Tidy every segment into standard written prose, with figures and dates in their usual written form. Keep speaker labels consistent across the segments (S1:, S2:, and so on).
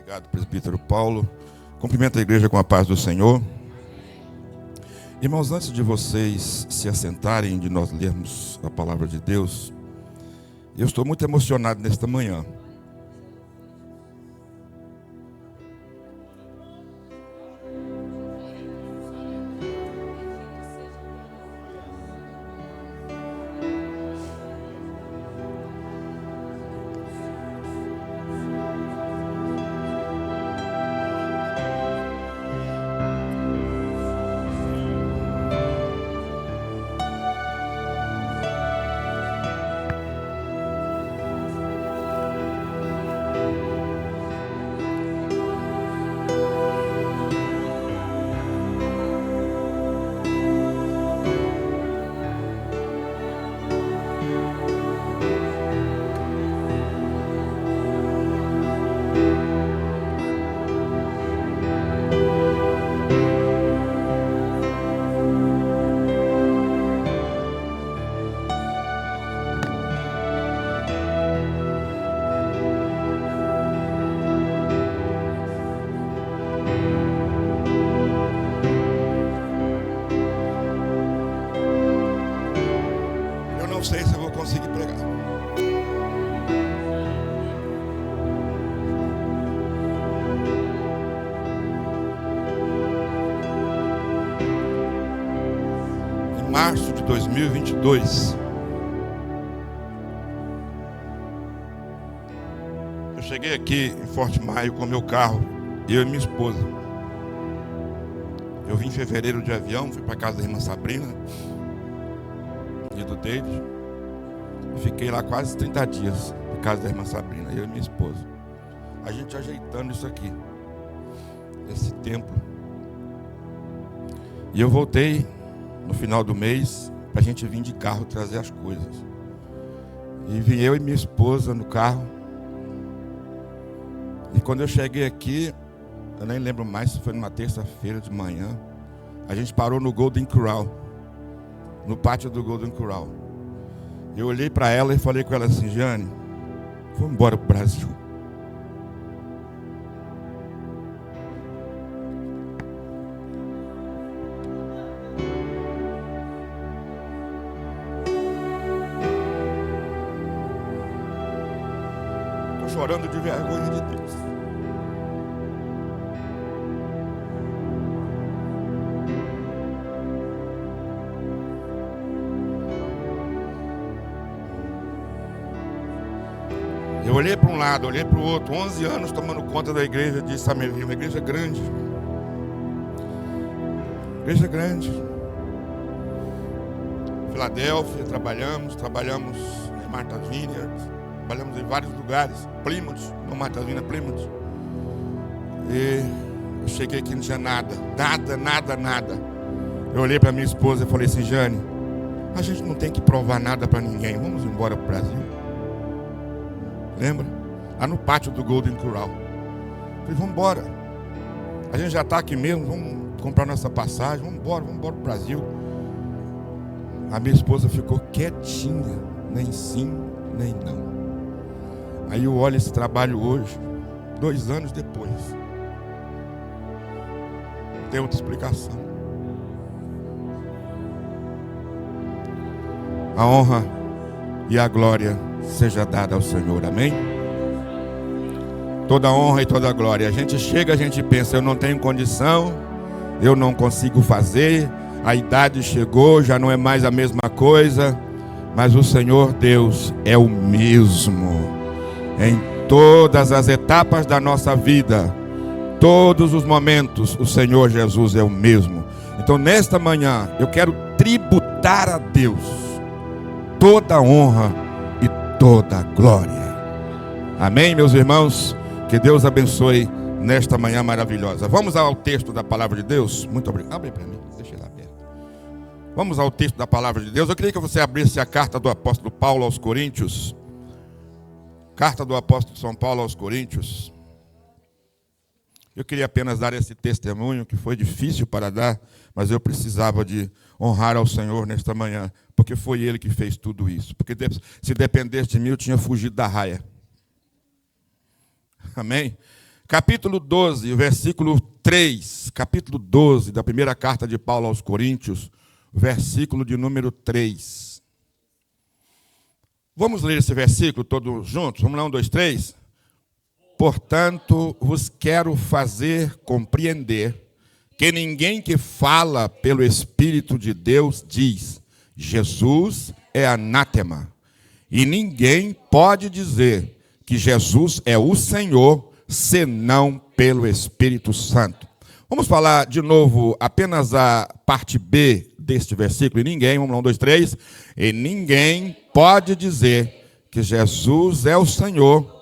S1: Obrigado, presbítero Paulo. Cumprimento a igreja com a paz do Senhor. Irmãos, antes de vocês se assentarem, de nós lermos a palavra de Deus, eu estou muito emocionado nesta manhã. Não sei se eu vou conseguir pregar. Em março de 2022, eu cheguei aqui em Forte Maio com meu carro, eu e minha esposa. Eu vim em fevereiro de avião, fui para casa da irmã Sabrina e do David. Fiquei lá quase 30 dias por casa da irmã Sabrina, eu e minha esposa. A gente ajeitando isso aqui, esse templo. E eu voltei no final do mês para a gente vir de carro trazer as coisas. E vim eu e minha esposa no carro. E quando eu cheguei aqui, eu nem lembro mais se foi numa terça-feira de manhã, a gente parou no Golden Corral, no pátio do Golden Corral. Eu olhei para ela e falei com ela assim: Jane, vamos embora para o Brasil. Estou chorando de vergonha de Deus. Eu olhei para um lado, olhei para o outro, 11 anos tomando conta da igreja de Samerville, uma igreja grande. Igreja grande. Filadélfia, trabalhamos em Martha's Vineyard, trabalhamos em vários lugares, Plymouth, no Martha's Vineyard, Plymouth. E eu cheguei aqui e não tinha nada. Eu olhei para minha esposa e falei assim: Jane, a gente não tem que provar nada para ninguém, vamos embora para o Brasil. Lembra? Lá no pátio do Golden Corral. Falei, vamos embora. A gente já está aqui mesmo, vamos comprar nossa passagem, vamos embora para o Brasil. A minha esposa ficou quietinha, nem sim, nem não. Aí eu olho esse trabalho hoje, 2 anos depois. Tem outra explicação. A honra e a glória seja dada ao Senhor, amém? Toda honra e toda glória. A gente chega, a gente pensa: eu não tenho condição, eu não consigo fazer, a idade chegou, já não é mais a mesma coisa. Mas o Senhor Deus é o mesmo em todas as etapas da nossa vida, todos os momentos. O Senhor Jesus é o mesmo. Então nesta manhã eu quero tributar a Deus toda a honra toda a glória. Amém, meus irmãos? Que Deus abençoe nesta manhã maravilhosa. Vamos ao texto da palavra de Deus. Muito obrigado. Abre para mim, deixa ele aberto. Vamos ao texto da palavra de Deus. Eu queria que você abrisse a carta do apóstolo Paulo aos Coríntios. Carta do apóstolo São Paulo aos Coríntios. Eu queria apenas dar esse testemunho, que foi difícil para dar, mas eu precisava de honrar ao Senhor nesta manhã, porque foi Ele que fez tudo isso. Porque se dependesse de mim, eu tinha fugido da raia. Amém? capítulo 12, versículo 3, capítulo 12 da primeira carta de Paulo aos Coríntios, versículo de número 3. Vamos ler esse versículo todos juntos? Vamos lá, 1, 2, 3. Portanto, vos quero fazer compreender que ninguém que fala pelo Espírito de Deus diz: Jesus é anátema. E ninguém pode dizer que Jesus é o Senhor, senão pelo Espírito Santo. Vamos falar de novo apenas a parte B deste versículo. E ninguém, vamos lá, 1, 2, 3. E ninguém pode dizer que Jesus é o Senhor.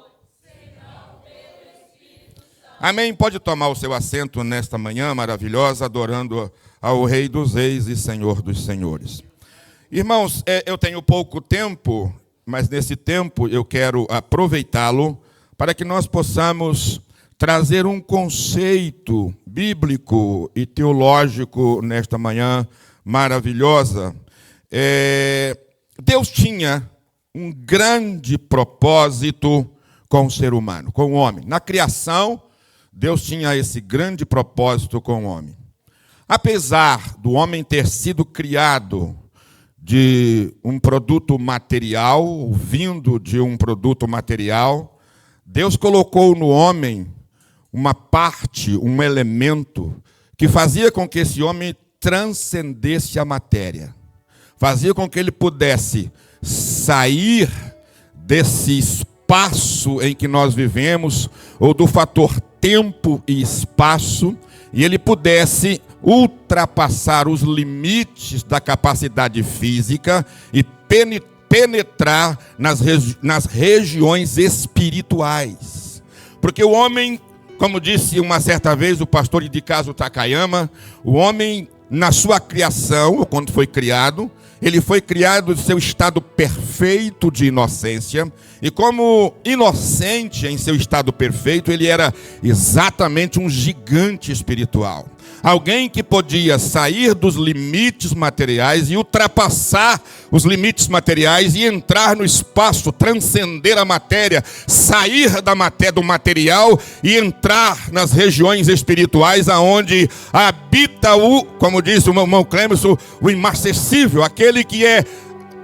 S1: Amém? Pode tomar o seu assento nesta manhã maravilhosa, adorando ao Rei dos Reis e Senhor dos Senhores. Irmãos, eu tenho pouco tempo, mas nesse tempo eu quero aproveitá-lo para que nós possamos trazer um conceito bíblico e teológico nesta manhã maravilhosa. Deus tinha um grande propósito com o ser humano, com o homem. Na criação, Deus tinha esse grande propósito com o homem. Apesar do homem ter sido criado de um produto material, vindo de um produto material, Deus colocou no homem uma parte, um elemento, que fazia com que esse homem transcendesse a matéria. Fazia com que ele pudesse sair desse espaço em que nós vivemos, ou do fator tempo e espaço, e ele pudesse ultrapassar os limites da capacidade física e penetrar nas regiões espirituais. Porque o homem, como disse uma certa vez o pastor Idikazu Takayama, o homem, na sua criação, quando foi criado, ele foi criado no seu estado perfeito de inocência, e como inocente em seu estado perfeito, ele era exatamente um gigante espiritual. Alguém que podia sair dos limites materiais e ultrapassar os limites materiais e entrar no espaço, transcender a matéria, sair da matéria, do material e entrar nas regiões espirituais aonde habita como disse o meu irmão Clemerson, o inacessível, aquele que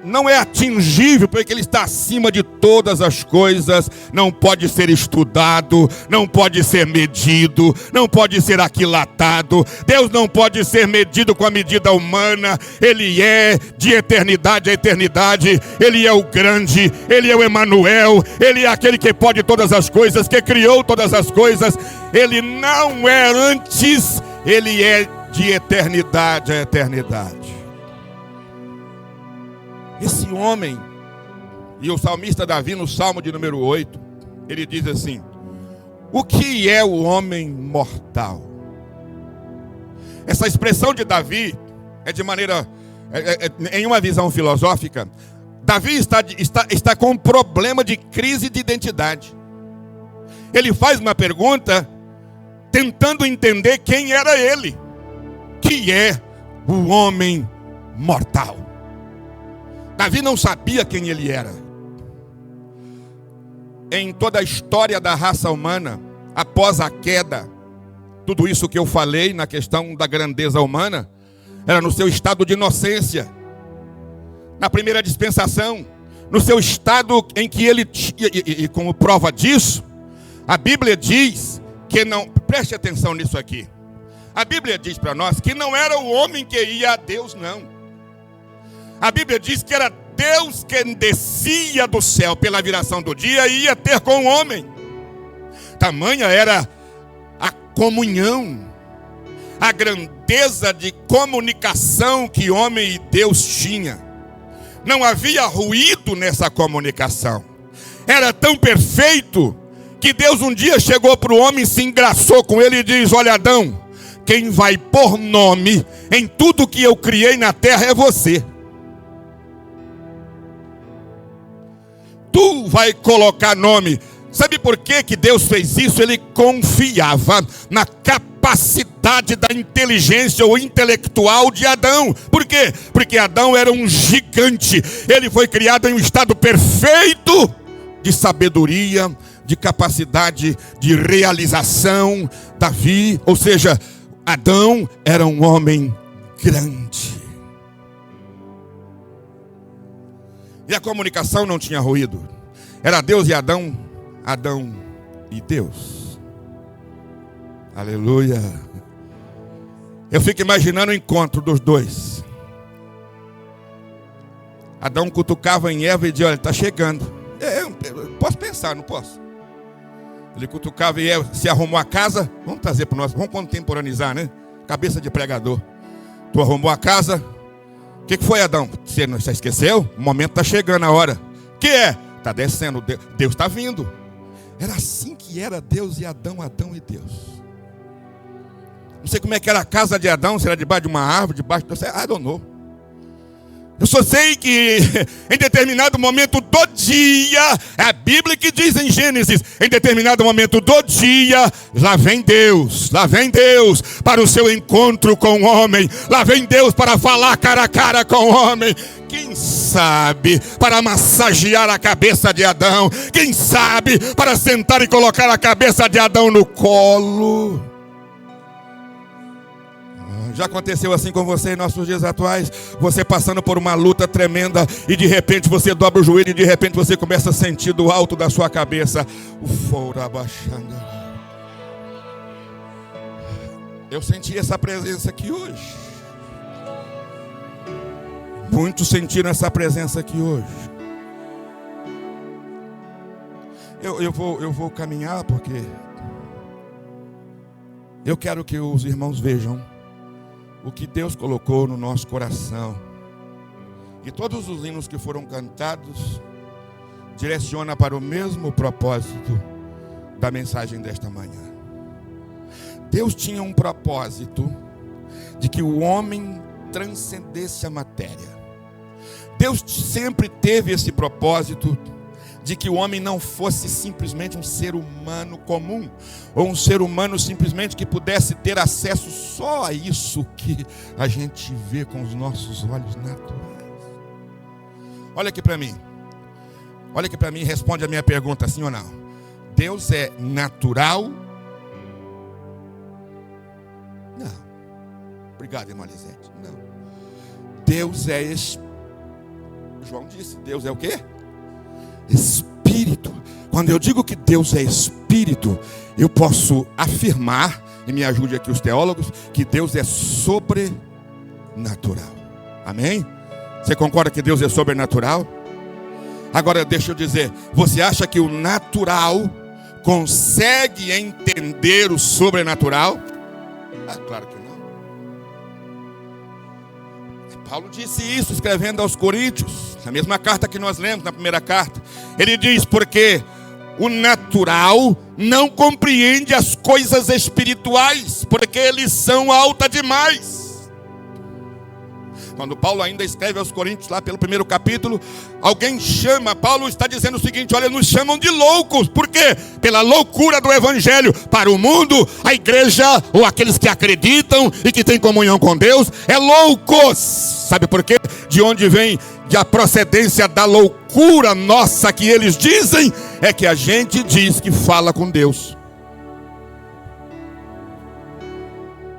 S1: não é atingível, porque ele está acima de todas as coisas, não pode ser estudado, não pode ser medido, não pode ser aquilatado. Deus não pode ser medido com a medida humana. Ele é de eternidade a eternidade, Ele é o grande, Ele é o Emanuel, Ele é aquele que pode todas as coisas, que criou todas as coisas. Ele não é antes, Ele é de eternidade a eternidade. Esse homem, e o salmista Davi no Salmo de número 8, ele diz assim: o que é o homem mortal? Essa expressão de Davi é de maneira, em uma visão filosófica, Davi está com um problema de crise de identidade. Ele faz uma pergunta tentando entender quem era ele, que é o homem mortal. Davi não sabia quem ele era. Em toda a história da raça humana, após a queda, tudo isso que eu falei na questão da grandeza humana, era no seu estado de inocência. Na primeira dispensação, no seu estado em que ele, e como prova disso, a Bíblia diz que não, preste atenção nisso aqui. A Bíblia diz para nós que não era o homem que ia a Deus, não. A Bíblia diz que era Deus que descia do céu pela viração do dia e ia ter com o homem. Tamanha era a comunhão, a grandeza de comunicação que homem e Deus tinha. Não havia ruído nessa comunicação. Era tão perfeito que Deus um dia chegou para o homem, se engraçou com ele e diz: olha, Adão, quem vai pôr nome em tudo que eu criei na terra é você. Tu vai colocar nome. Sabe por que Deus fez isso? Ele confiava na capacidade da inteligência ou intelectual de Adão. Por quê? Porque Adão era um gigante. Ele foi criado em um estado perfeito de sabedoria, de capacidade de realização. Davi, ou seja, Adão era um homem grande. E a comunicação não tinha ruído. Era Deus e Adão, Adão e Deus. Aleluia. Eu fico imaginando o encontro dos dois. Adão cutucava em Eva e dizia: olha, está chegando. Eu posso pensar, não posso? Ele cutucava e Eva, se arrumou a casa, vamos trazer para nós, vamos contemporaneizar, né? Cabeça de pregador. Tu arrumou a casa. O que foi, Adão? Você não se esqueceu? O momento está chegando, a hora. O que é? Está descendo, Deus está vindo. Era assim que era Deus e Adão, Adão e Deus. Não sei como é que era a casa de Adão, se era debaixo de uma árvore, debaixo de... I don't know. Eu só sei que em determinado momento do dia, é a Bíblia que diz em Gênesis, em determinado momento do dia, lá vem Deus para o seu encontro com o homem, lá vem Deus para falar cara a cara com o homem. Quem sabe para massagear a cabeça de Adão, quem sabe para sentar e colocar a cabeça de Adão no colo. Já aconteceu assim com você em nossos dias atuais? Você passando por uma luta tremenda e de repente você dobra o joelho e de repente você começa a sentir do alto da sua cabeça o fogo abaixando. Eu senti essa presença aqui hoje. Muitos sentiram essa presença aqui hoje. Eu vou caminhar porque eu quero que os irmãos vejam o que Deus colocou no nosso coração. E todos os hinos que foram cantados direciona para o mesmo propósito da mensagem desta manhã. Deus tinha um propósito de que o homem transcendesse a matéria. Deus sempre teve esse propósito de que o homem não fosse simplesmente um ser humano comum, ou um ser humano simplesmente que pudesse ter acesso só a isso que a gente vê com os nossos olhos naturais. Olha aqui para mim e responde a minha pergunta, sim ou não? Deus é natural? Não. Obrigado, irmã Lisete. Não. Deus é espírito. João disse, Deus é o quê? Espírito. Quando eu digo que Deus é espírito, eu posso afirmar, e me ajude aqui os teólogos, que Deus é sobrenatural. Amém? Você concorda que Deus é sobrenatural? Agora deixa eu dizer, você acha que o natural consegue entender o sobrenatural? Ah, claro que não. Paulo disse isso escrevendo aos Coríntios, na mesma carta que nós lemos, na primeira carta. Ele diz, porque o natural não compreende as coisas espirituais, porque eles são alta demais. Quando Paulo ainda escreve aos Coríntios, lá pelo primeiro capítulo, alguém chama, Paulo está dizendo o seguinte, olha, nos chamam de loucos. Por quê? Pela loucura do evangelho. Para o mundo, a igreja, ou aqueles que acreditam e que têm comunhão com Deus, é loucos. Sabe por quê? De onde vem a procedência da loucura nossa que eles dizem, é que a gente diz que fala com Deus.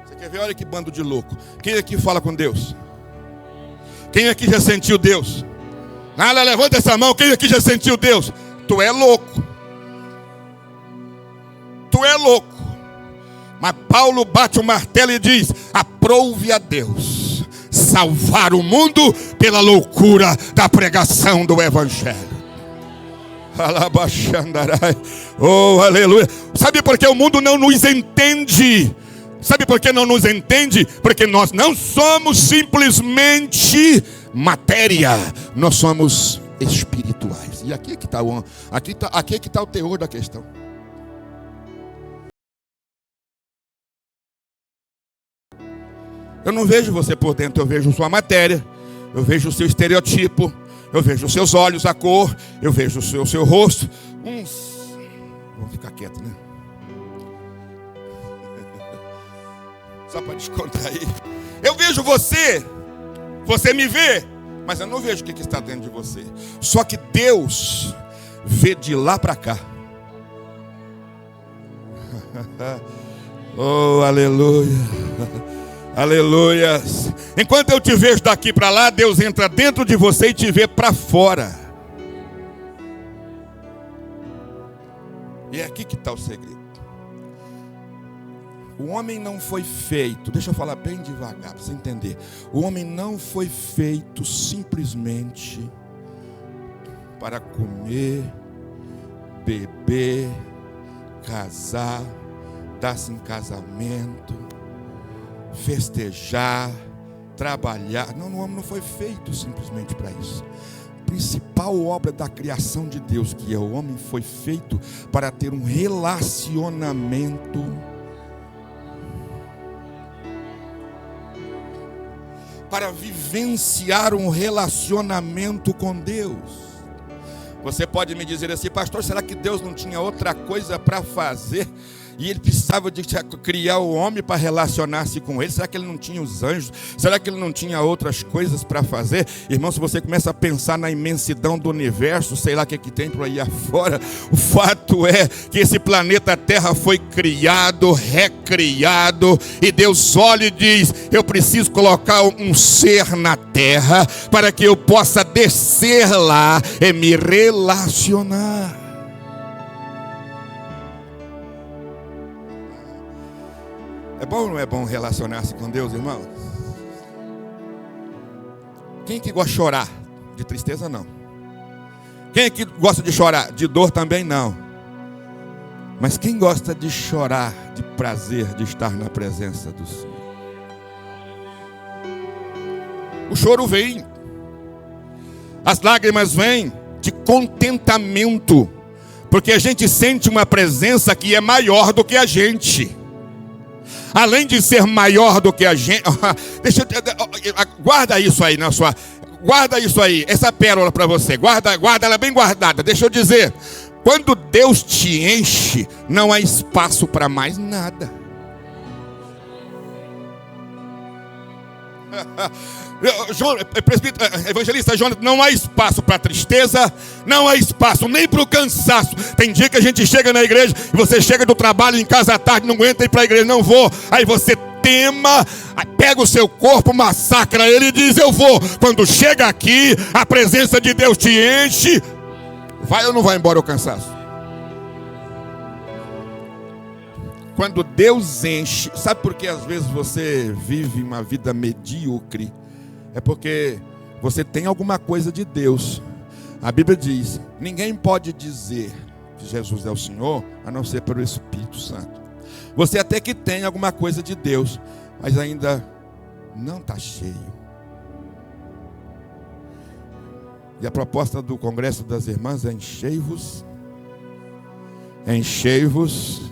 S1: Você quer ver? Olha que bando de louco. Quem aqui fala com Deus? Quem aqui já sentiu Deus? Nada, levanta essa mão. Quem aqui já sentiu Deus? Tu é louco. Tu é louco. Mas Paulo bate o martelo e diz, aprove a Deus salvar o mundo pela loucura da pregação do evangelho. Oh, aleluia. Sabe por que o mundo não nos entende? Sabe por que não nos entende? Porque nós não somos simplesmente matéria, nós somos espirituais. E aqui é que está o teor da questão. Eu não vejo você por dentro, eu vejo sua matéria, eu vejo o seu estereotipo, eu vejo os seus olhos, a cor, eu vejo o seu rosto. Vamos ficar quieto, né? Só para descontrair. Eu vejo você me vê, mas eu não vejo o que está dentro de você. Só que Deus vê de lá para cá. Oh, aleluia. Aleluias. Enquanto eu te vejo daqui para lá, Deus entra dentro de você e te vê para fora. E é aqui que está o segredo. O homem não foi feito, deixa eu falar bem devagar para você entender. O homem não foi feito simplesmente para comer, beber, casar, dar-se em casamento, festejar, trabalhar. Não, o homem não foi feito simplesmente para isso. A principal obra da criação de Deus, que é o homem, foi feito para ter um relacionamento, para vivenciar um relacionamento com Deus. Você pode me dizer assim: pastor, será que Deus não tinha outra coisa para fazer? E ele precisava de criar o homem para relacionar-se com ele? Será que ele não tinha os anjos? Será que ele não tinha outras coisas para fazer? Irmão, se você começa a pensar na imensidão do universo, sei lá o que tem por aí afora, o fato é que esse planeta Terra foi criado, recriado, e Deus olha e diz: eu preciso colocar um ser na terra para que eu possa descer lá e me relacionar. É bom ou não é bom relacionar-se com Deus, irmão? Quem que gosta de chorar? De tristeza, não. Quem é que gosta de chorar? De dor também, não. Mas quem gosta de chorar de prazer de estar na presença do Senhor? O choro vem, as lágrimas vêm de contentamento, porque a gente sente uma presença que é maior do que a gente. Além de ser maior do que a gente, guarda isso aí guarda isso aí, essa pérola para você, guarda ela bem guardada. Deixa eu dizer, quando Deus te enche, não há espaço para mais nada. Evangelista Jonas, não há espaço para tristeza, não há espaço nem para o cansaço. Tem dia que a gente chega na igreja e você chega do trabalho em casa à tarde, não aguenta ir para a igreja, não vou. Aí você tema, pega o seu corpo, massacra ele e diz: eu vou. Quando chega aqui, a presença de Deus te enche. Vai ou não vai embora o cansaço? Quando Deus enche, sabe por que às vezes você vive uma vida medíocre? É porque você tem alguma coisa de Deus. A Bíblia diz: ninguém pode dizer que Jesus é o Senhor a não ser pelo Espírito Santo. Você até que tem alguma coisa de Deus, mas ainda não está cheio. E a proposta do Congresso das Irmãs é: enchei-vos, enchei-vos.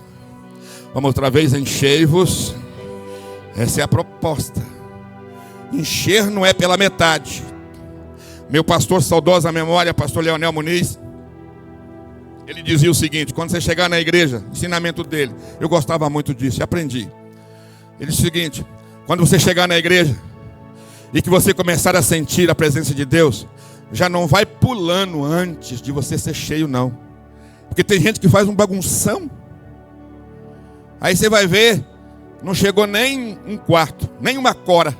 S1: Vamos outra vez: enchei-vos. Essa é a proposta. Encher não é pela metade. Meu pastor, saudosa memória, pastor Leonel Muniz, ele dizia o seguinte: quando você chegar na igreja, ensinamento dele, eu gostava muito disso, aprendi. Ele disse o seguinte: quando você chegar na igreja e que você começar a sentir a presença de Deus, já não vai pulando antes de você ser cheio, não. Porque tem gente que faz um bagunção. Aí você vai ver, não chegou nem um quarto, nem uma cora.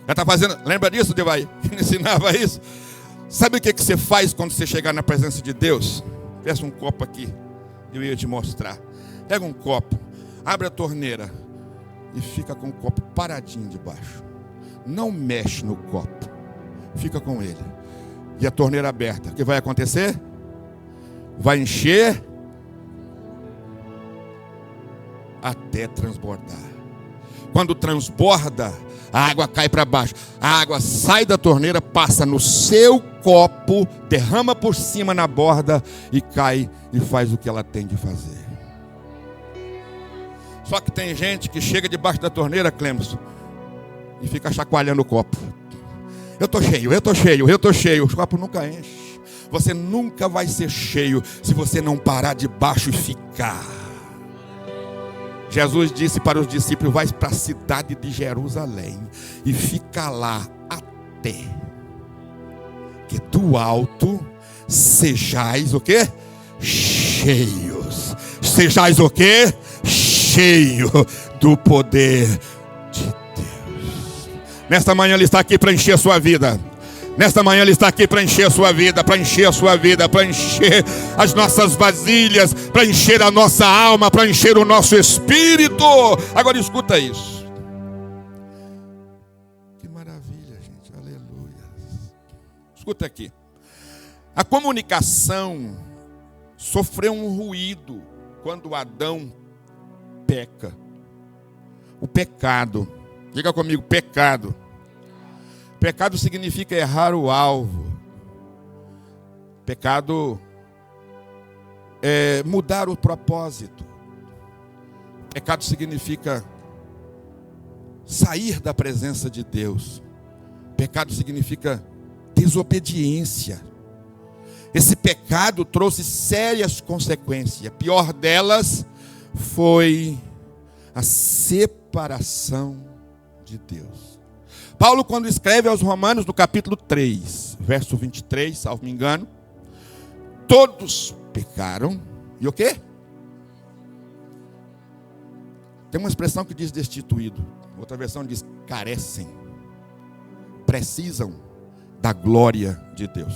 S1: Já está fazendo, lembra disso, Devai? Que ensinava isso? Sabe o que você faz quando você chegar na presença de Deus? Peça um copo aqui, eu ia te mostrar. Pega um copo, abre a torneira e fica com o copo paradinho debaixo. Não mexe no copo, fica com ele. E a torneira aberta, o que vai acontecer? Vai encher até transbordar. Quando transborda, a água cai para baixo. A água sai da torneira, passa no seu copo, derrama por cima na borda e cai e faz o que ela tem de fazer. Só que tem gente que chega debaixo da torneira, Clemson, e fica chacoalhando o copo. Eu estou cheio, eu estou cheio, eu estou cheio. O copo nunca enche. Você nunca vai ser cheio se você não parar debaixo e ficar. Jesus disse para os discípulos: vai para a cidade de Jerusalém e fica lá até que do alto sejais o quê? Cheios. Sejais o quê? cheio do poder de Deus. Nesta manhã Ele está aqui para encher a sua vida. Nesta manhã Ele está aqui para encher a sua vida, para encher a sua vida, para encher as nossas vasilhas, para encher a nossa alma, para encher o nosso espírito. Agora escuta isso. Que maravilha, gente. Aleluia. Escuta aqui. A comunicação sofreu um ruído quando Adão peca. O pecado. Diga comigo, pecado. Pecado significa errar o alvo. Pecado é mudar o propósito. Pecado significa sair da presença de Deus. Pecado significa desobediência. Esse pecado trouxe sérias consequências. A pior delas foi a separação de Deus. Paulo, quando escreve aos Romanos, no capítulo 3, verso 23, salvo me engano, todos pecaram, e o quê? Tem uma expressão que diz destituído, outra versão diz carecem, precisam da glória de Deus.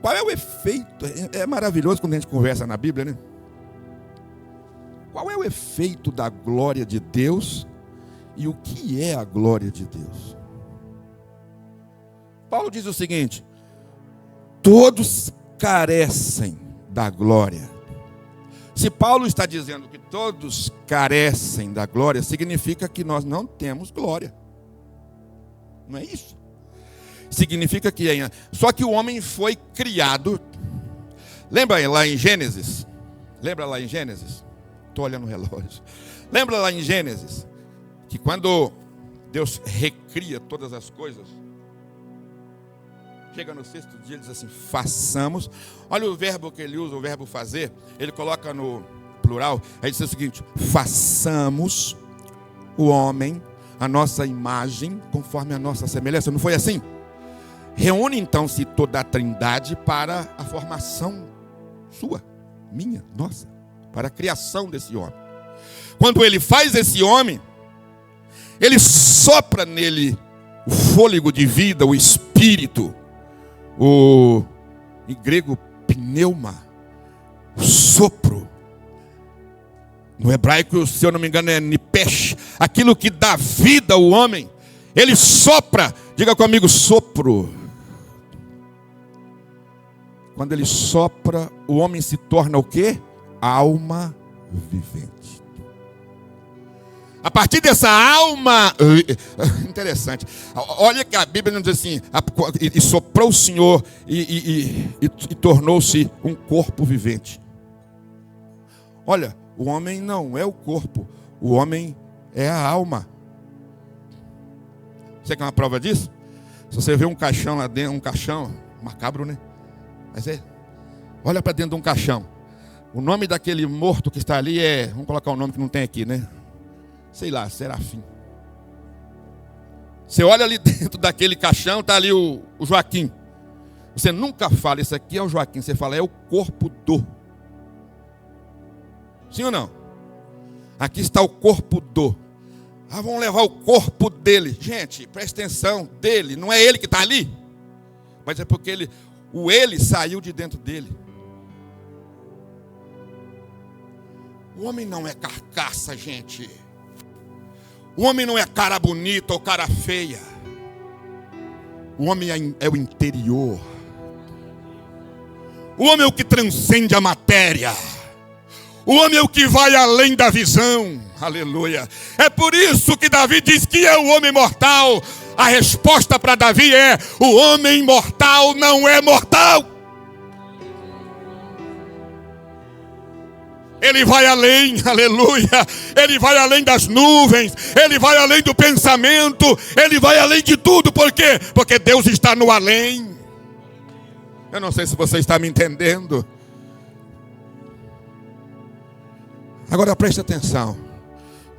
S1: Qual é o efeito? É maravilhoso quando a gente conversa na Bíblia, né? Qual é o efeito da glória de Deus e o que é a glória de Deus? Paulo diz o seguinte: todos carecem da glória. Se Paulo está dizendo que todos carecem da glória, significa que nós não temos glória. Não é isso? Significa que só que o homem foi criado. Lembra lá em Gênesis? Lembra lá em Gênesis? Estou olhando o relógio. Lembra lá em Gênesis que quando Deus recria todas as coisas, chega no sexto dia, ele diz assim: façamos. Olha o verbo que ele usa, o verbo fazer. Ele coloca no plural. Aí diz o seguinte: façamos o homem a nossa imagem, conforme a nossa semelhança. Não foi assim? Reúne então-se toda a trindade para a formação sua, minha, nossa, para a criação desse homem. Quando ele faz esse homem, ele sopra nele o fôlego de vida, o espírito, em grego, pneuma, o sopro. No hebraico, se eu não me engano, é nipesh, aquilo que dá vida ao homem. Ele sopra, diga comigo, sopro. Quando ele sopra, o homem se torna o quê? Alma vivente. A partir dessa alma, interessante, olha que a Bíblia nos diz assim: e soprou o Senhor e tornou-se um corpo vivente. Olha, o homem não é o corpo, o homem é a alma. Você quer uma prova disso? Se você vê um caixão lá dentro, um caixão macabro, né? Mas olha para dentro de um caixão. O nome daquele morto que está ali é, vamos colocar um nome que não tem aqui, né? Sei lá, Serafim. Você olha ali dentro daquele caixão, está ali o Joaquim. Você nunca fala, esse aqui é o Joaquim. Você fala, é o corpo do. Sim ou não? Aqui está o corpo do. Ah, vamos levar o corpo dele. Gente, presta atenção, dele. Não é ele que está ali. Mas é porque ele saiu de dentro dele. O homem não é carcaça, gente. O homem não é cara bonita ou cara feia. O homem é o interior. O homem é o que transcende a matéria. O homem é o que vai além da visão. Aleluia. É por isso que Davi diz que é o homem mortal. A resposta para Davi é: o homem mortal não é mortal. Ele vai além, aleluia. Ele vai além das nuvens. Ele vai além do pensamento. Ele vai além de tudo. Por quê? Porque Deus está no além. Eu não sei se você está me entendendo. Agora preste atenção.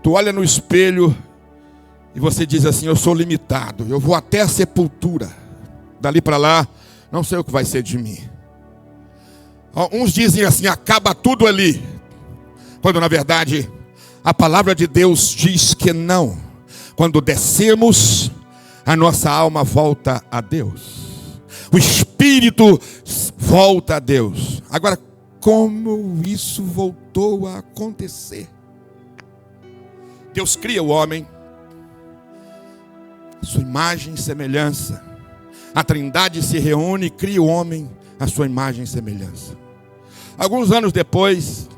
S1: Tu olha no espelho e você diz assim: eu sou limitado. Eu vou até a sepultura. Dali para lá, não sei o que vai ser de mim. Uns dizem assim: acaba tudo ali. Quando na verdade A palavra de Deus diz que não. Quando descemos, a nossa alma volta a Deus. O espírito volta a Deus. Agora, como isso voltou a acontecer? Deus cria o homem, a sua imagem e semelhança. A Trindade se reúne e cria o homem, a sua imagem e semelhança. Alguns anos depois,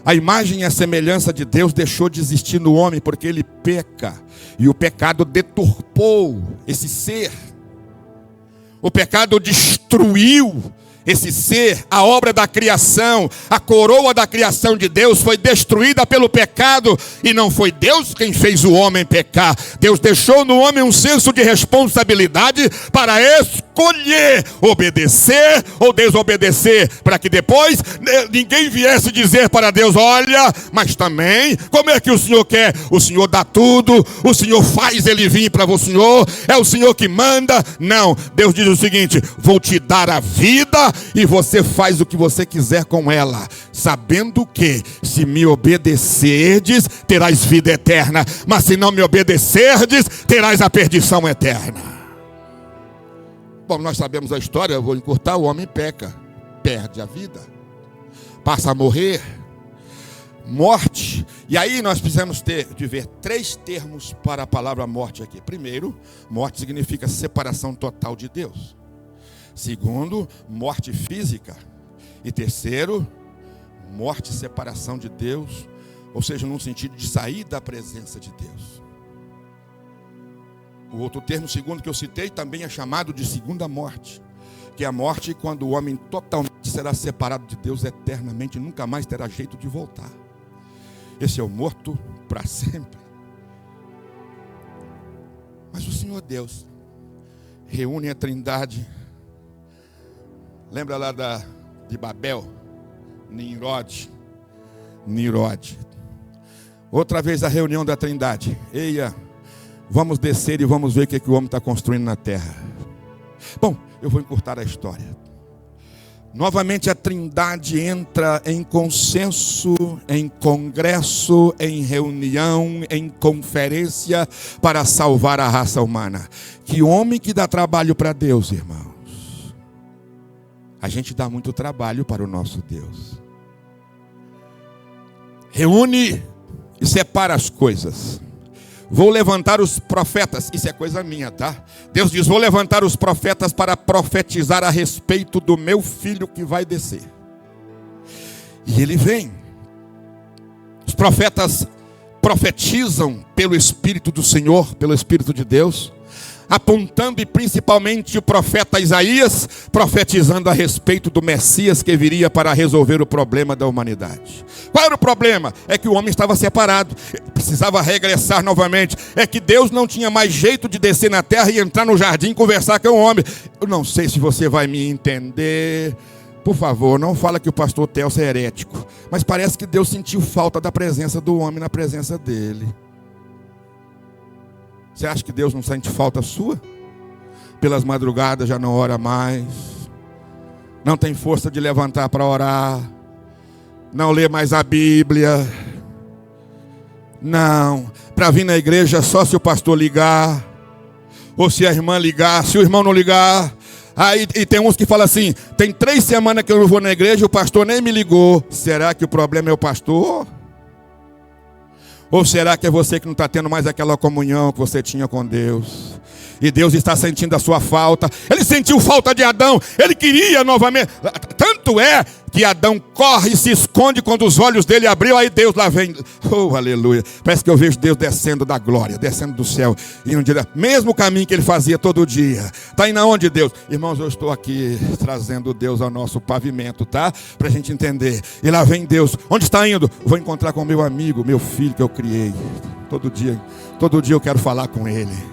S1: a imagem e a semelhança de Deus deixou de existir no homem, porque ele peca. E o pecado deturpou esse ser. O pecado destruiu esse ser, a obra da criação, a coroa da criação de Deus foi destruída pelo pecado, e não foi Deus quem fez o homem pecar. Deus deixou no homem um senso de responsabilidade para escolher obedecer ou desobedecer, para que depois ninguém viesse dizer para Deus: olha, mas também, como é que o Senhor quer? O Senhor dá tudo, o Senhor faz ele vir para o Senhor, é o Senhor que manda. Não, Deus diz o seguinte: vou te dar a vida e você faz o que você quiser com ela, sabendo que se me obedecerdes, terás vida eterna, mas se não me obedecerdes, terás a perdição eterna. Bom, nós sabemos a história, eu vou encurtar: o homem peca, perde a vida, passa a morrer, morte. E aí nós precisamos de ver 3 termos para a palavra morte aqui. Primeiro, morte significa separação total de Deus. Segundo, morte física. E terceiro, morte e separação de Deus, ou seja, num sentido de sair da presença de Deus. O outro termo, segundo, que eu citei, também é chamado de segunda morte, que é a morte quando o homem totalmente será separado de Deus eternamente, nunca mais terá jeito de voltar. Esse é o morto para sempre. Mas o Senhor Deus reúne a Trindade. Lembra lá de Babel? Nimrod. Outra vez a reunião da Trindade. Eia, vamos descer e vamos ver o que o homem está construindo na terra. Bom, eu vou encurtar a história. Novamente a Trindade entra em consenso, em congresso, em reunião, em conferência para salvar a raça humana. Que homem que dá trabalho para Deus, irmãos. A gente dá muito trabalho para o nosso Deus. Reúne e separa as coisas. Vou levantar os profetas. Isso é coisa minha, tá? Deus diz: vou levantar os profetas para profetizar a respeito do meu filho que vai descer. E ele vem. Os profetas profetizam pelo Espírito do Senhor, pelo Espírito de Deus, apontando, e principalmente o profeta Isaías, profetizando a respeito do Messias que viria para resolver o problema da humanidade. Qual era o problema? É que o homem estava separado, precisava regressar novamente. É que Deus não tinha mais jeito de descer na terra e entrar no jardim e conversar com o homem. Eu não sei se você vai me entender. Por favor, não fala que o pastor Telso é herético, mas parece que Deus sentiu falta da presença do homem na presença dele. Você acha que Deus não sente falta sua? Pelas madrugadas já não ora mais, não tem força de levantar para orar, não lê mais a Bíblia. Não, para vir na igreja só se o pastor ligar, ou se a irmã ligar. Se o irmão não ligar, aí e tem uns que falam assim: tem 3 semanas que eu não vou na igreja, o pastor nem me ligou. Será que o problema é o pastor? Ou será que é você que não está tendo mais aquela comunhão que você tinha com Deus? E Deus está sentindo a sua falta. Ele sentiu falta de Adão. Ele queria novamente. Tanto é que Adão corre e se esconde quando os olhos dele abriu. Aí Deus lá vem. Oh, aleluia. Parece que eu vejo Deus descendo da glória, descendo do céu. Indo direto. Mesmo caminho que ele fazia todo dia. Está indo aonde, Deus? Irmãos, eu estou aqui trazendo Deus ao nosso pavimento, tá? Para a gente entender. E lá vem Deus. Onde está indo? Vou encontrar com meu amigo, meu filho que eu criei. Todo dia eu quero falar com ele.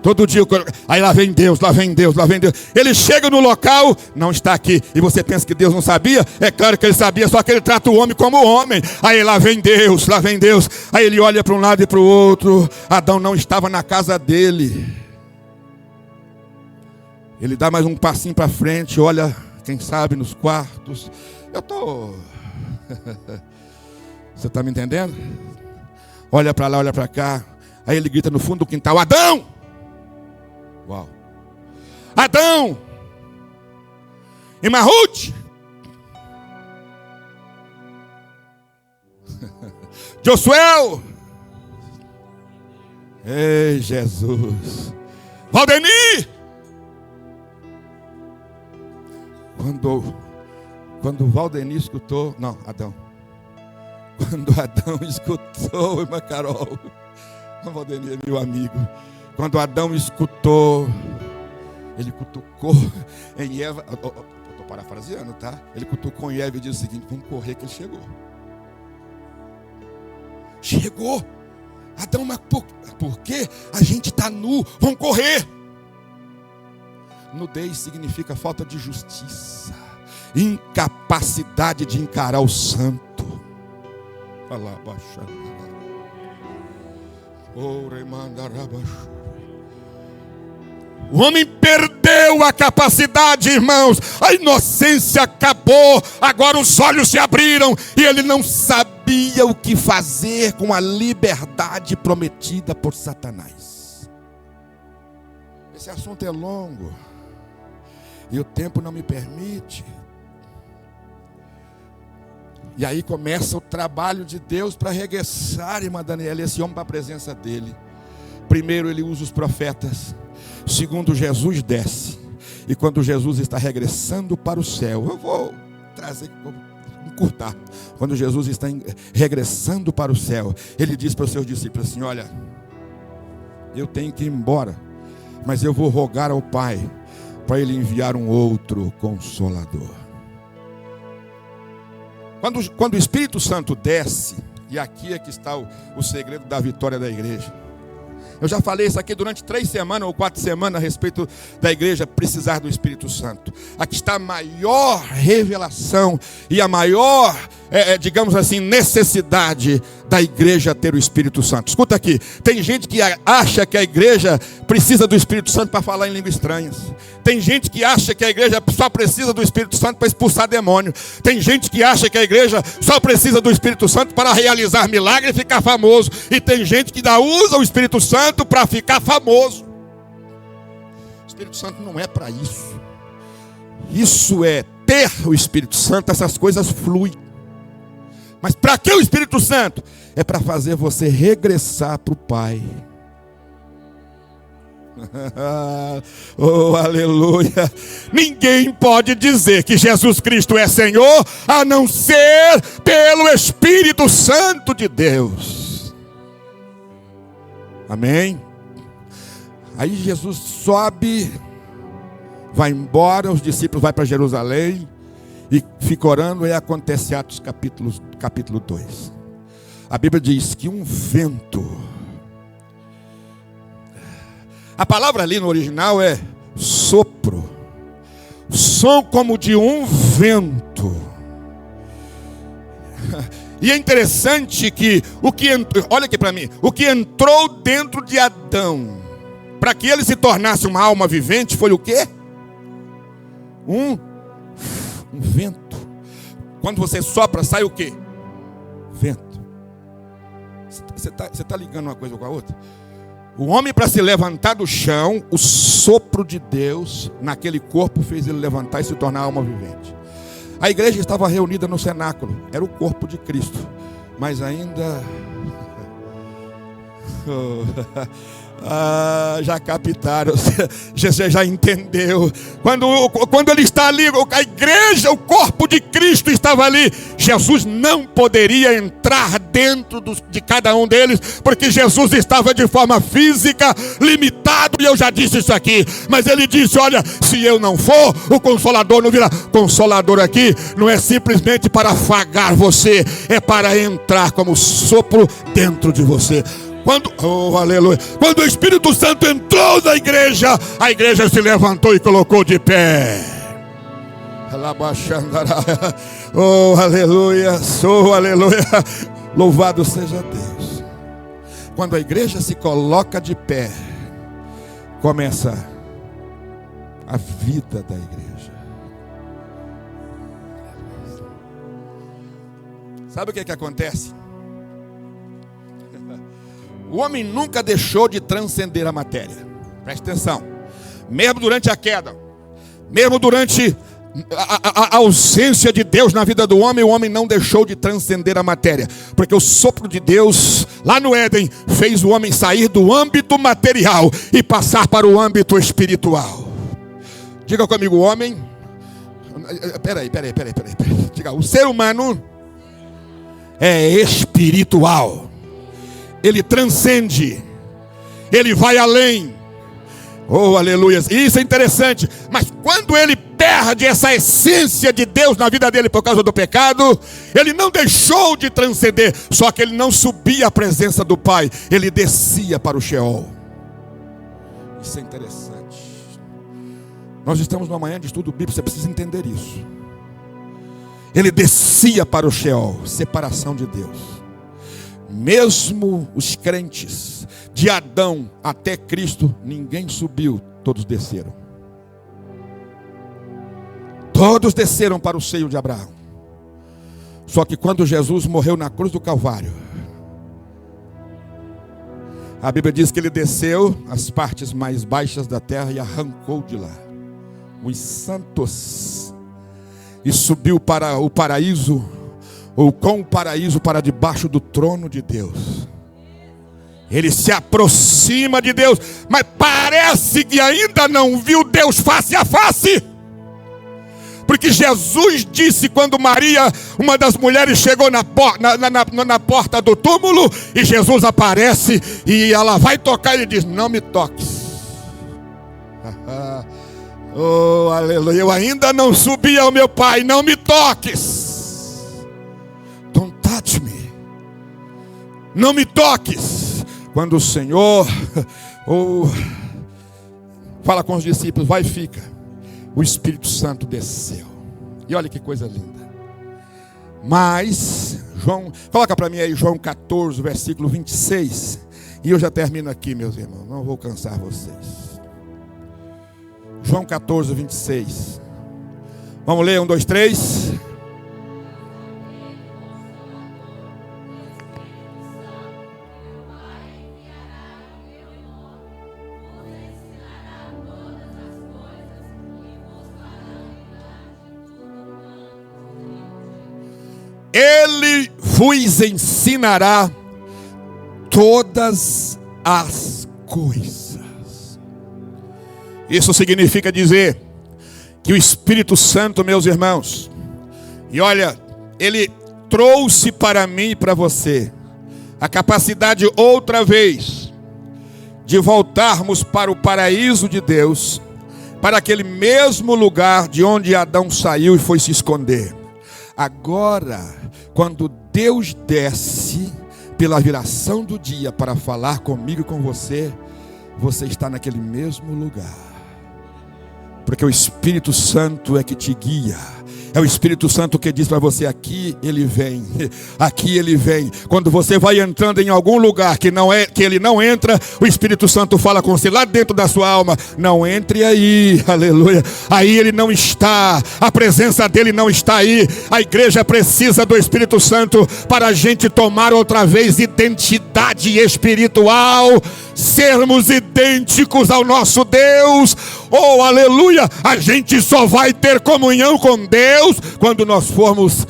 S1: Todo dia, aí lá vem Deus, lá vem Deus, lá vem Deus. Ele chega no local, não está aqui. E você pensa que Deus não sabia? É claro que ele sabia, só que ele trata o homem como homem. Aí lá vem Deus, lá vem Deus. Aí ele olha para um lado e para o outro. Adão não estava na casa dele. Ele dá mais um passinho para frente, olha, quem sabe, nos quartos. Você está me entendendo? Olha para lá, olha para cá. Aí ele grita no fundo do quintal: Adão! Uau! Adão! E Marrute! Josué! Ei, Jesus! Valdemir! Quando o Valdemir escutou, não, Adão. Quando Adão escutou, irmã Carol, o Valdemir é meu amigo. Quando Adão escutou, ele cutucou em Eva. Estou parafraseando, tá? Ele cutucou em Eva e disse o seguinte: vamos correr que ele chegou. Chegou. Adão, mas por quê? A gente está nu, vamos correr. Nudez significa falta de justiça, incapacidade de encarar o santo. O homem perdeu a capacidade, irmãos. A inocência acabou. Agora os olhos se abriram e ele não sabia o que fazer com a liberdade prometida por Satanás. Esse assunto é longo e o tempo não me permite. E aí começa o trabalho de Deus para regressar, irmã Daniela, esse homem para a presença dele. Primeiro ele usa os profetas. Segundo, Jesus desce. E quando Jesus está regressando para o céu, eu vou trazer, vou encurtar. Quando Jesus está regressando para o céu, ele diz para os seus discípulos assim: olha, eu tenho que ir embora, mas eu vou rogar ao Pai para ele enviar um outro Consolador. Quando o Espírito Santo desce, e aqui é que está o segredo da vitória da igreja. Eu já falei isso aqui durante 3 semanas ou 4 semanas a respeito da igreja precisar do Espírito Santo. Aqui está a maior revelação e a maior, digamos assim, necessidade da igreja ter o Espírito Santo. Escuta aqui, tem gente que acha que a igreja precisa do Espírito Santo para falar em línguas estranhas. Tem gente que acha que a igreja só precisa do Espírito Santo para expulsar demônio. Tem gente que acha que a igreja só precisa do Espírito Santo para realizar milagre e ficar famoso. E tem gente que ainda usa o Espírito Santo para ficar famoso. O Espírito Santo não é para isso. Isso é ter o Espírito Santo, essas coisas fluem. Mas para que o Espírito Santo? É para fazer você regressar para o Pai. Oh, aleluia. Ninguém pode dizer que Jesus Cristo é Senhor a não ser pelo Espírito Santo de Deus. Amém? Aí Jesus sobe, vai embora, os discípulos vão para Jerusalém e fica orando, e acontece Atos capítulo 2. A Bíblia diz que um vento, a palavra ali no original é sopro, som como de um vento. E é interessante que olha aqui para mim, o que entrou dentro de Adão para que ele se tornasse uma alma vivente foi o quê? Um vento. Quando você sopra, sai o quê? Vento. Você tá ligando uma coisa com a outra? O homem, para se levantar do chão, o sopro de Deus naquele corpo fez ele levantar e se tornar alma vivente. A igreja estava reunida no cenáculo, era o corpo de Cristo, mas ainda já captaram, você já entendeu. Quando ele está ali, a igreja, o corpo de Cristo estava ali. Jesus não poderia entrar dentro de cada um deles, porque Jesus estava de forma física limitado, e eu já disse isso aqui. Mas ele disse: olha, se eu não for, o Consolador não virá. Consolador aqui não é simplesmente para afagar você, é para entrar como sopro dentro de você. Aleluia. Quando o Espírito Santo entrou na igreja, a igreja se levantou e colocou de pé. Oh, aleluia. Oh, aleluia. Louvado seja Deus. Quando a igreja se coloca de pé, começa a vida da igreja. Sabe o que acontece? O homem nunca deixou de transcender a matéria. Preste atenção. Mesmo durante a queda, mesmo durante a ausência de Deus na vida do homem, o homem não deixou de transcender a matéria. Porque o sopro de Deus, lá no Éden, fez o homem sair do âmbito material e passar para o âmbito espiritual. Diga comigo, o homem... Peraí. Diga, o ser humano é espiritual. Ele transcende. Ele vai além. Oh, aleluia. Isso é interessante. Mas quando ele perde essa essência de Deus na vida dele por causa do pecado, ele não deixou de transcender. Só que ele não subia à presença do Pai. Ele descia para o Sheol. Isso é interessante. Nós estamos numa manhã de estudo bíblico. Você precisa entender isso. Ele descia para o Sheol. Separação de Deus. Mesmo os crentes, de Adão até Cristo, ninguém subiu, todos desceram. Todos desceram para o seio de Abraão. Só que quando Jesus morreu na cruz do Calvário, a Bíblia diz que ele desceu às partes mais baixas da terra e arrancou de lá os santos e subiu para o paraíso, ou com o paraíso, para debaixo do trono de Deus. Ele se aproxima de Deus, mas parece que ainda não viu Deus face a face. Porque Jesus disse, quando Maria, uma das mulheres, chegou na porta do túmulo, e Jesus aparece, e ela vai tocar, e ele diz, não me toques. Oh, aleluia, eu ainda não subi ao meu Pai, não me toques. Don't touch me. Não me toques. Quando o Senhor fala com os discípulos, vai e fica, o Espírito Santo desceu. E olha que coisa linda. Mas, coloca para mim aí João 14, versículo 26. E eu já termino aqui, meus irmãos, não vou cansar vocês. João 14, 26. Vamos ler, 1, 2, 3. Ele vos ensinará todas as coisas. Isso significa dizer que o Espírito Santo, meus irmãos, e olha, ele trouxe para mim e para você a capacidade outra vez de voltarmos para o paraíso de Deus, para aquele mesmo lugar de onde Adão saiu e foi se esconder. Agora, quando Deus desce pela viração do dia para falar comigo e com você, você está naquele mesmo lugar. Porque o Espírito Santo é que te guia. É o Espírito Santo que diz para você, aqui ele vem, aqui ele vem. Quando você vai entrando em algum lugar que ele não entra, o Espírito Santo fala com você lá dentro da sua alma, não entre aí, aleluia. Aí ele não está, a presença dele não está aí. A igreja precisa do Espírito Santo para a gente tomar outra vez identidade espiritual, sermos idênticos ao nosso Deus. Oh, aleluia! A gente só vai ter comunhão com Deus quando nós formos,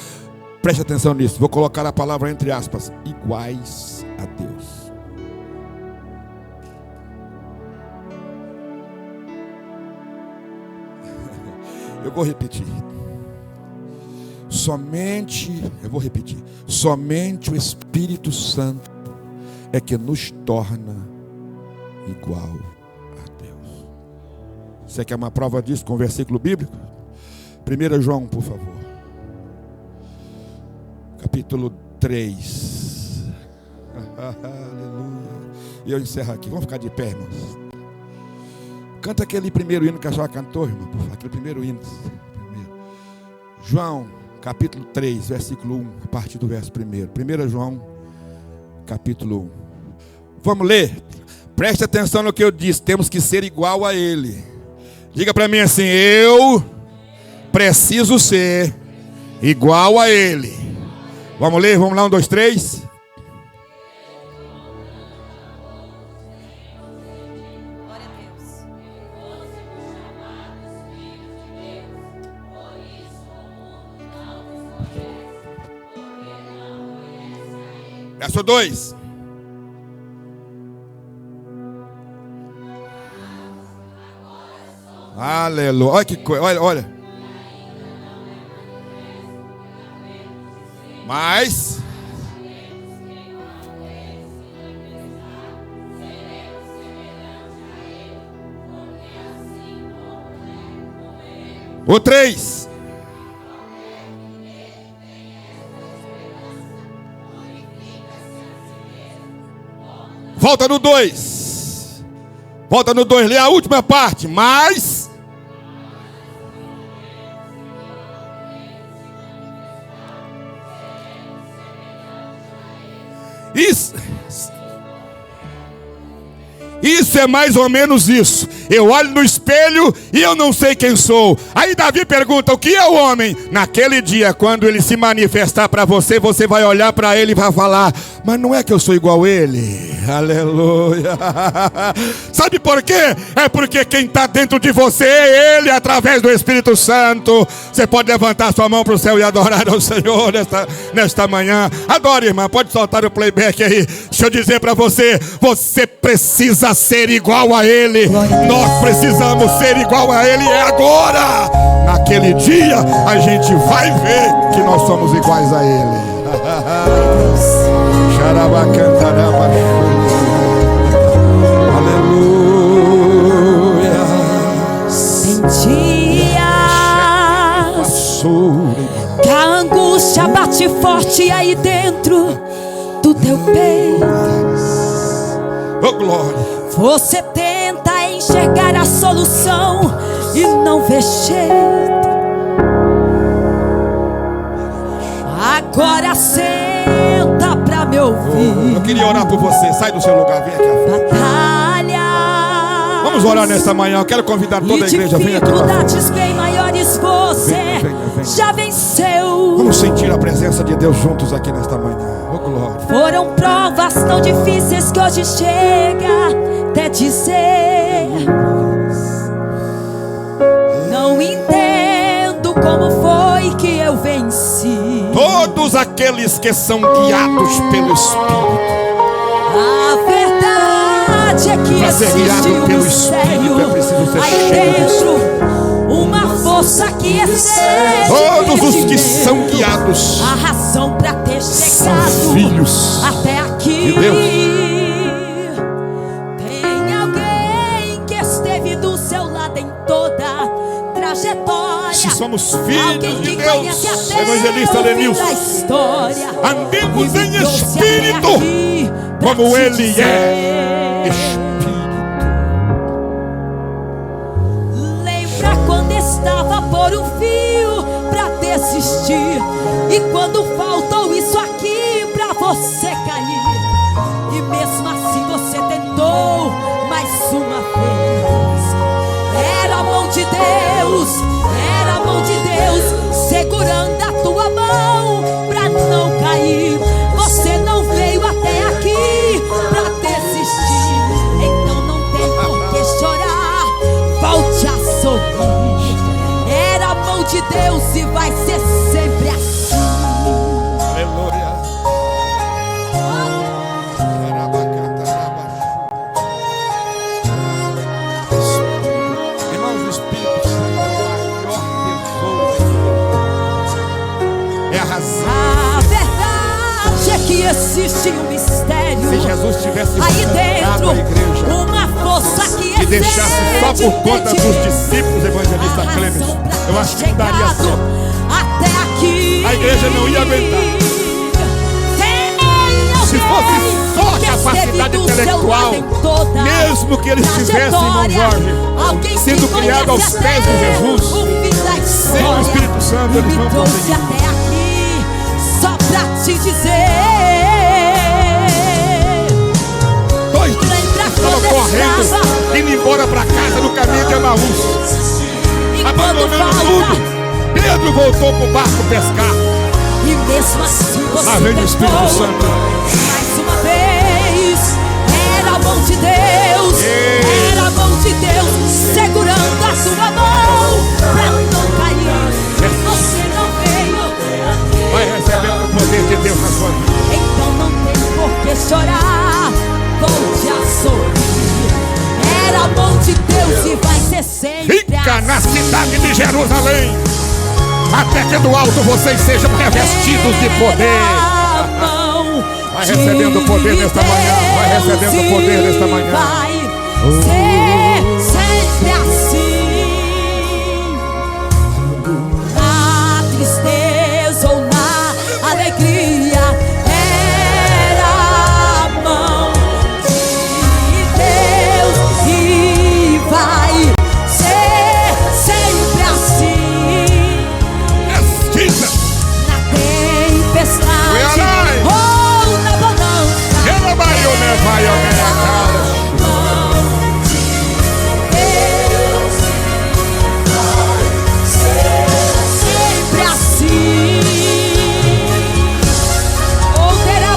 S1: preste atenção nisso, vou colocar a palavra entre aspas, iguais a Deus. Eu vou repetir. Somente o Espírito Santo é que nos torna igual a Deus. Você quer uma prova disso com um versículo bíblico? 1 João, por favor. Capítulo 3. Aleluia. E eu encerro aqui. Vamos ficar de pé, irmãos. Canta aquele primeiro hino que a senhora cantou, irmão. Por favor. Aquele primeiro hino. João, capítulo 3, versículo 1. A partir do verso 1. 1 João, capítulo 1. Vamos ler. Preste atenção no que eu disse. Temos que ser igual a Ele. Diga para mim assim, eu preciso ser igual a Ele. Vamos ler? Vamos lá, 1, 2, 3. Verso 2. Aleluia. Olha que coisa. Olha. Mas o 3. Volta no 2. Volta no 2, lê a última parte. Mas isso é mais ou menos isso. Eu olho no espelho e eu não sei quem sou. Aí Davi pergunta: o que é o homem? Naquele dia, quando ele se manifestar para você, você vai olhar para ele e vai falar: mas não é que eu sou igual a ele. Aleluia. Sabe por quê? É porque quem está dentro de você é ele, através do Espírito Santo. Você pode levantar sua mão para o céu e adorar ao Senhor nesta manhã. Adore, irmã, pode soltar o playback aí. Deixa eu dizer para você: você precisa ser igual a ele. Nós precisamos ser igual a ele. É agora. Naquele dia a gente vai ver que nós somos iguais a ele. Aleluia.
S2: Sentia que a angústia bate forte aí dentro do teu peito.
S1: Oh, glória.
S2: Você tenta enxergar a solução e não vê jeito. Agora senta pra me ouvir.
S1: Eu queria orar por você. Sai do seu lugar, vem aqui à frente.
S2: Batalha.
S1: Vamos orar nesta manhã. Eu quero convidar toda a igreja. Vem aqui.
S2: Dificuldades bem maiores você já venceu.
S1: Vamos sentir a presença de Deus juntos aqui nesta manhã. Oh, glória.
S2: Foram provas tão difíceis que hoje chega até dizer: não entendo como foi que eu venci.
S1: Todos aqueles que são guiados pelo Espírito.
S2: A verdade é que existe um mistério aí dentro, uma força que excede.
S1: Todos os que são guiados,
S2: a razão para ter
S1: são
S2: chegado
S1: filhos
S2: até aqui.
S1: de Deus.
S2: Tem alguém que esteve do seu lado em toda a trajetória.
S1: Se somos filhos de Deus,
S2: evangelista Denilson,
S1: andemos em espírito, como ele é espírito.
S2: Lembra quando estava por um fio pra desistir, e quando faltou isso aqui pra você cair, e mesmo assim você tentou mais uma vez. Era a mão de Deus, era a mão de Deus segurando a tua mão pra não cair. Você não veio até aqui pra desistir, então não tem por que chorar, volte a sorrir. Era a mão de Deus e vai ser sempre assim.
S1: Aleluia. Irmãos, o Espírito Santo é o maior tesouro. É a razão.
S2: A verdade é que existe um mistério
S1: Se Jesus tivesse
S2: aí dentro,
S1: a igreja
S2: uma força que
S1: e deixasse só por conta dos discípulos, evangelista Clemens, eu acho que não daria certo.
S2: Até aqui
S1: A igreja não ia aguentar. Se fosse só capacidade intelectual, mesmo que eles tivessem, irmão Jorge, sendo criado aos pés de Jesus, sem o Espírito Santo, eles não conseguiam.
S2: até aqui só pra te dizer.
S1: Dois estavam correndo, indo embora para casa no caminho de Emaús, abandonando tudo. Pedro voltou para o barco pescar.
S2: E mesmo assim você
S1: Lá vem o Espírito
S2: tentou
S1: Santo.
S2: mais uma vez. Era a mão de Deus, era a mão de Deus segurando a sua mão pra não cair. Você não veio,
S1: Vai recebendo o poder de Deus na sua vida.
S2: então não tem por ser sempre
S1: Fica na
S2: assim.
S1: cidade de Jerusalém, até que do alto vocês sejam revestidos de poder. Vai recebendo poder nesta manhã. Vai recebendo poder nesta manhã.
S2: Vai ser sempre assim. Na tristeza ou na alegria, era a mão de Deus e vai ser sempre assim.
S1: Jesus.
S2: Na tempestade ou na bonança,
S1: Ela vai ou não vai ou não.
S2: sempre assim. Ou terá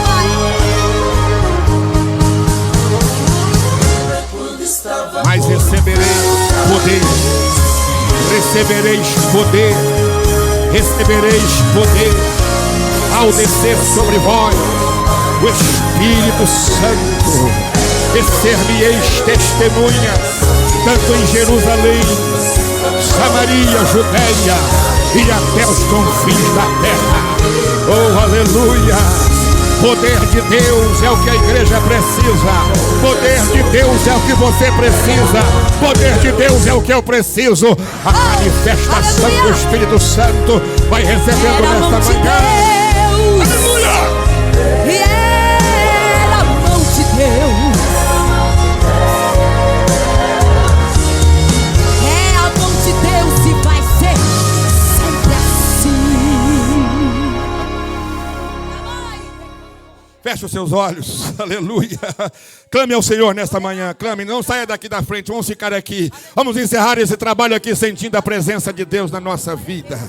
S1: Mas recebereis poder. Recebereis poder. Recebereis poder ao descer sobre vós o Espírito Santo, e ser-me-eis testemunhas, tanto em Jerusalém, Samaria, Judeia e até os confins da terra. Oh, aleluia! Poder de Deus é o que a igreja precisa. Poder de Deus é o que você precisa. Poder de Deus é o que eu preciso. A manifestação do Espírito Santo vai recebendo nesta manhã. Aleluia!
S2: e era a mão de Deus. É a mão de Deus e vai ser sempre assim.
S1: Feche os seus olhos, aleluia. Clame ao Senhor nesta manhã, clame, não saia daqui da frente, vamos ficar aqui. Vamos encerrar esse trabalho aqui sentindo a presença de Deus na nossa vida.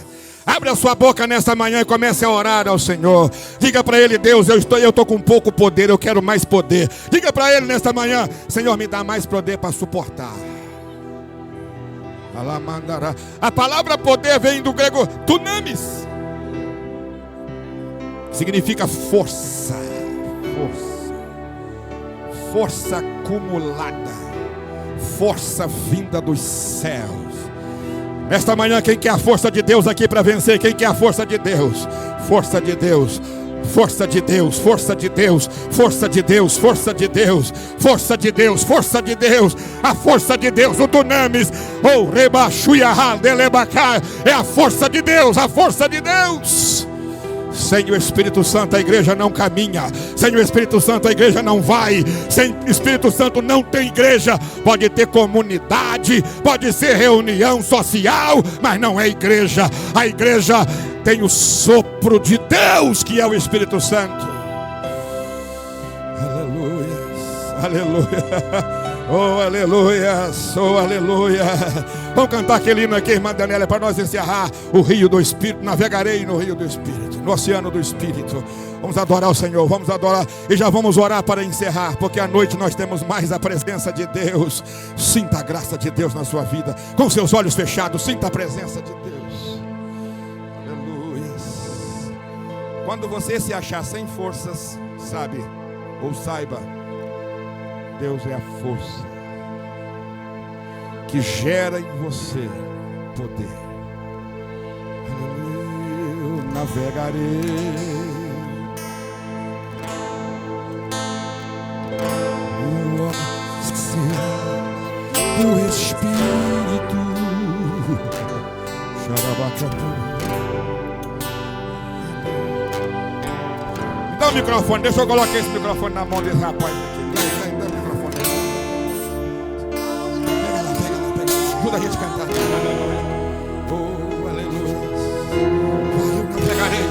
S1: Abre a sua boca nesta manhã e comece a orar ao Senhor. Diga para Ele: Deus, eu estou com pouco poder, eu quero mais poder. Diga para Ele nesta manhã: Senhor, me dá mais poder para suportar. A palavra poder vem do grego dunamis, significa força. Força acumulada, força vinda dos céus. Nesta manhã, quem quer a força de Deus aqui para vencer? Quem quer a força de Deus? Força de Deus, força de Deus, força de Deus, força de Deus, força de Deus, força de Deus, força de Deus, a força de Deus, o dunamis, ou rebaixuiahá, delebacá, é a força de Deus, a força de Deus. Sem o Espírito Santo a igreja não caminha. Sem o Espírito Santo a igreja não vai. Sem o Espírito Santo não tem igreja. Pode ter comunidade, pode ser reunião social, mas não é igreja. A igreja tem o sopro de Deus, que é o Espírito Santo. Aleluia, aleluia. Oh, aleluia, oh, aleluia. Vamos cantar aquele hino aqui, irmã Daniela, para nós encerrar. O rio do Espírito, navegarei no rio do Espírito, no oceano do Espírito. Vamos adorar o Senhor, vamos adorar. E já vamos orar para encerrar, porque à noite nós temos mais a presença de Deus. Sinta a graça de Deus na sua vida. Com seus olhos fechados, sinta a presença de Deus. Aleluia. Quando você se achar sem forças, sabe, ou saiba, Deus é a força que gera em você poder. Eu navegarei no oceano do Espírito. Me dá o microfone, deixa eu colocar esse microfone na mão desse rapaz aqui. Ajuda a gente a cantar. Oh, aleluia. Vai, eu navegarei.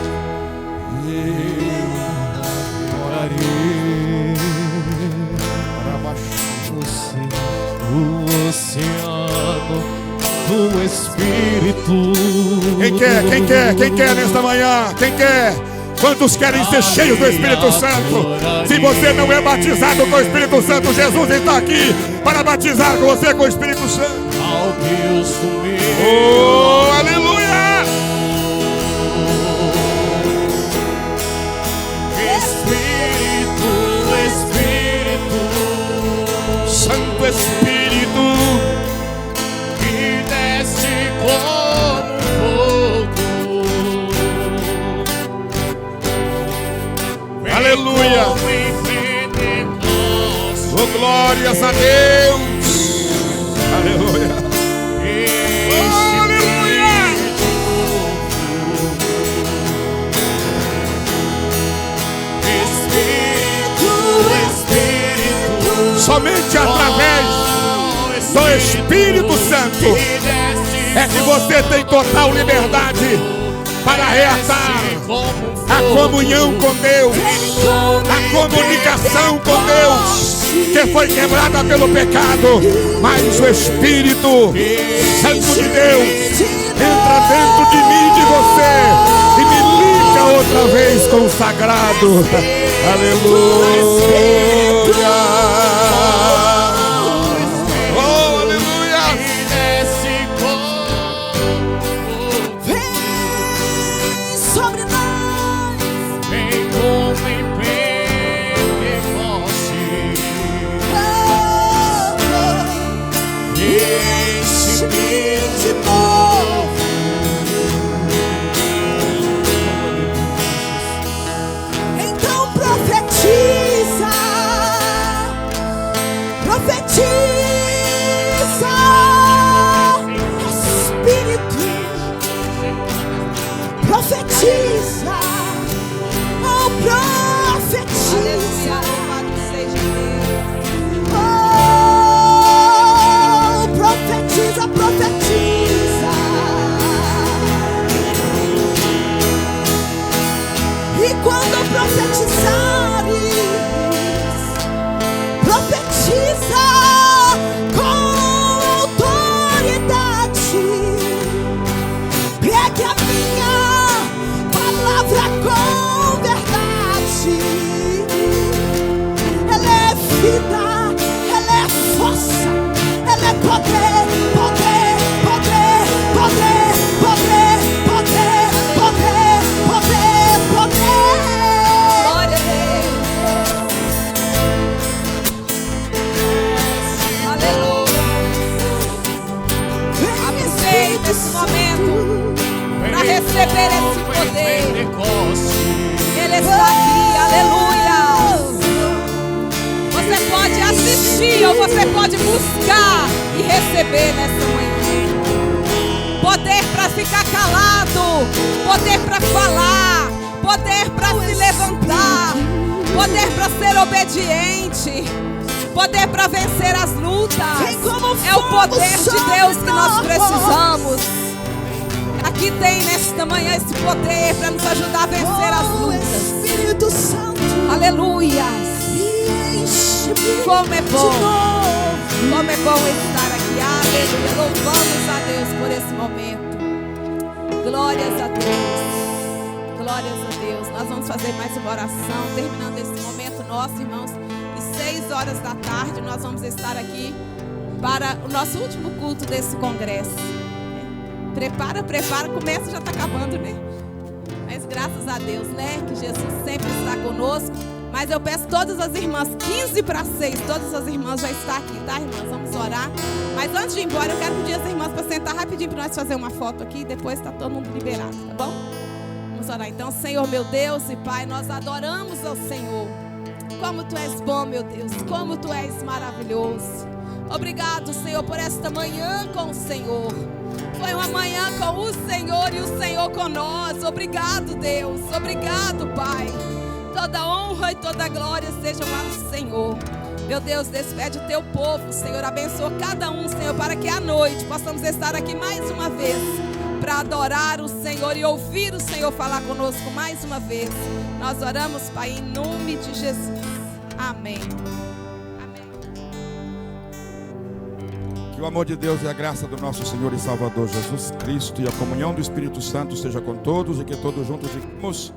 S1: Eu orarei para baixo o oceano do Espírito. Quem quer? Quem quer? Quem quer nesta manhã? Quem quer? Quantos querem ser cheios do Espírito Santo? Se você não é batizado com o Espírito Santo, Jesus está aqui para batizar você com o Espírito Santo.
S3: Deus comigo.
S1: Oh, aleluia!
S3: Espírito, Espírito,
S1: Santo Espírito, glórias a Deus. Aleluia. Somente através do Espírito Santo é que você tem total liberdade para reatar a comunhão com Deus, a comunicação com Deus, que foi quebrada pelo pecado. Mas o Espírito Santo de Deus entra dentro de mim e de você e me liga outra vez com o sagrado. Aleluia.
S2: Esse momento para receber esse poder. Ele está aqui, aleluia. Você pode assistir ou você pode buscar e receber nessa manhã. Poder para ficar calado, poder para falar, poder para se levantar, poder para ser obediente, poder para vencer as lutas. É o poder de Deus que nós precisamos. Aqui tem nesta manhã esse poder para nos ajudar a vencer as lutas.
S4: Espírito Santo,
S2: aleluia. Como é bom, como é bom estar aqui. Aleluia. Louvamos a Deus por esse momento. Glórias a Deus. Glórias a Deus. Nós vamos fazer mais uma oração, terminando esse momento nosso, irmãos. 6 horas da tarde nós vamos estar aqui para o nosso último culto desse congresso. Prepara, começa, já está acabando, né? Mas graças a Deus, né? Que Jesus sempre está conosco. Mas eu peço todas as irmãs, 15 para 6, todas as irmãs já estão aqui, tá, irmãs? Vamos orar. Mas antes de ir embora, eu quero pedir as irmãs para sentar rapidinho para nós fazer uma foto aqui. Depois está todo mundo liberado, tá bom? Vamos orar. Então, Senhor, meu Deus e Pai, nós adoramos ao Senhor. Como Tu és bom, meu Deus, como Tu és maravilhoso. Obrigado, Senhor, por esta manhã com o Senhor. Foi uma manhã com o Senhor e o Senhor com nós. Obrigado, Deus, obrigado, Pai. Toda honra e toda glória sejam ao Senhor. Meu Deus, despede o Teu povo, Senhor, abençoa cada um, Senhor, para que à noite possamos estar aqui mais uma vez para adorar o Senhor e ouvir o Senhor falar conosco mais uma vez. Nós oramos, Pai, em nome de Jesus. Amém. Amém.
S1: Que o amor de Deus e a graça do nosso Senhor e Salvador Jesus Cristo e a comunhão do Espírito Santo seja com todos e que todos juntos digamos